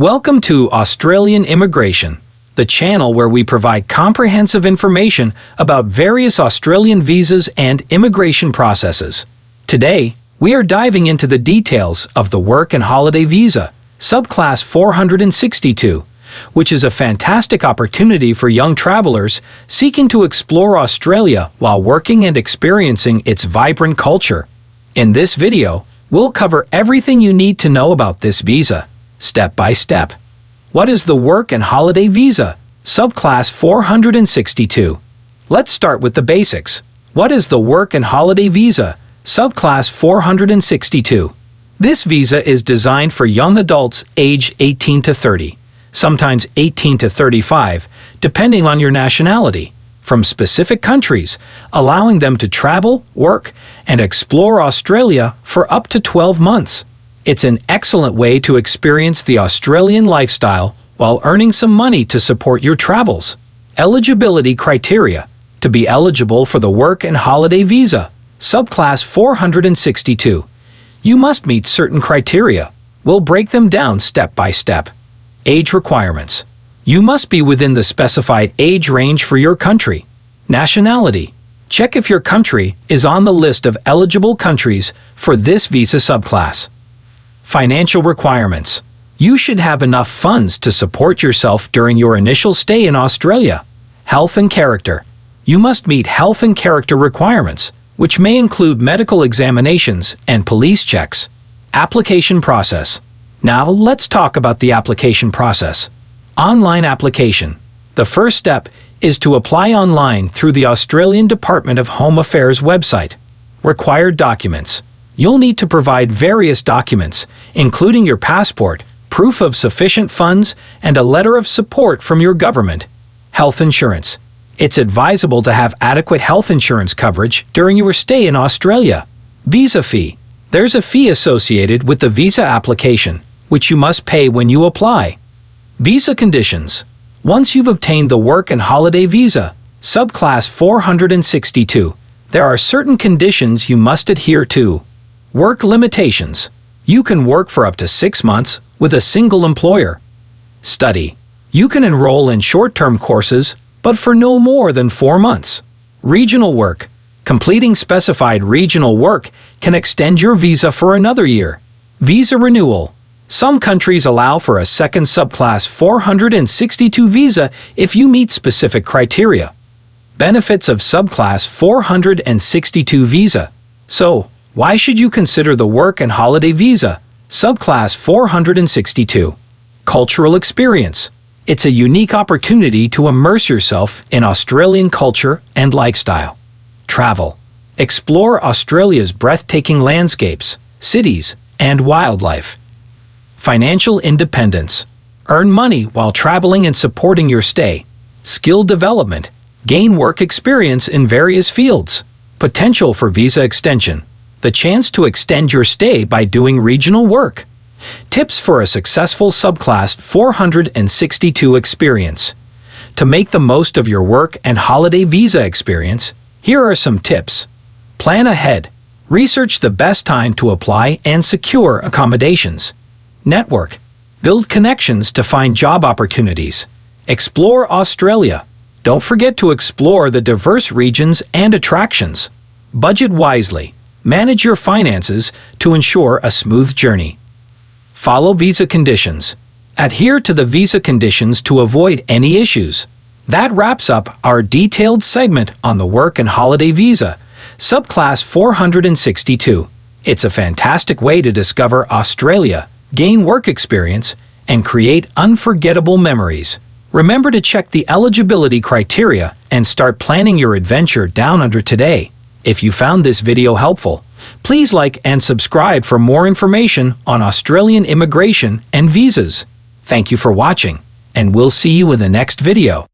Welcome to Australian Immigration, the channel where we provide comprehensive information about various Australian visas and immigration processes. Today, we are diving into the details of the Work and Holiday Visa, Subclass 462, which is a fantastic opportunity for young travelers seeking to explore Australia while working and experiencing its vibrant culture. In this video, we'll cover everything you need to know about this visa, step by step. What is the Work and Holiday Visa, Subclass 462? Let's start with the basics. What is the Work and Holiday Visa, Subclass 462? This visa is designed for young adults aged 18 to 30, sometimes 18 to 35, depending on your nationality, from specific countries, allowing them to travel, work, and explore Australia for up to 12 months. It's an excellent way to experience the Australian lifestyle while earning some money to support your travels. Eligibility criteria. To be eligible for the Work and Holiday Visa, Subclass 462, you must meet certain criteria. We'll break them down step by step. Age requirements. You must be within the specified age range for your country. Nationality. Check if your country is on the list of eligible countries for this visa subclass. Financial requirements. You should have enough funds to support yourself during your initial stay in Australia. Health and character. You must meet health and character requirements, which may include medical examinations and police checks. Application process. Now let's talk about the application process. Online application. The first step is to apply online through the Australian Department of Home Affairs website. Required documents. You'll need to provide various documents, including your passport, proof of sufficient funds, and a letter of support from your government. Health insurance. It's advisable to have adequate health insurance coverage during your stay in Australia. Visa fee. There's a fee associated with the visa application, which you must pay when you apply. Visa conditions. Once you've obtained the Work and Holiday Visa, Subclass 462, there are certain conditions you must adhere to. Work limitations. You can work for up to 6 months with a single employer. Study. You can enroll in short-term courses, but for no more than 4 months. Regional work. Completing specified regional work can extend your visa for another year. Visa renewal. Some countries allow for a second Subclass 462 visa if you meet specific criteria. Benefits of Subclass 462 visa. So, why should you consider the Work and Holiday Visa, Subclass 462? Cultural experience. It's a unique opportunity to immerse yourself in Australian culture and lifestyle. Travel. Explore Australia's breathtaking landscapes, cities, and wildlife. Financial independence. Earn money while traveling and supporting your stay. Skill development. Gain work experience in various fields. Potential for visa extension. The chance to extend your stay by doing regional work. Tips for a successful Subclass 462 experience. To make the most of your Work and Holiday Visa experience, here are some tips. Plan ahead. Research the best time to apply and secure accommodations. Network. Build connections to find job opportunities. Explore Australia. Don't forget to explore the diverse regions and attractions. Budget wisely. Manage your finances to ensure a smooth journey. Follow visa conditions. Adhere to the visa conditions to avoid any issues. That wraps up our detailed segment on the Work and Holiday Visa, Subclass 462. It's a fantastic way to discover Australia, gain work experience, and create unforgettable memories. Remember to check the eligibility criteria and start planning your adventure down under today. If you found this video helpful, please like and subscribe for more information on Australian immigration and visas. Thank you for watching, and we'll see you in the next video.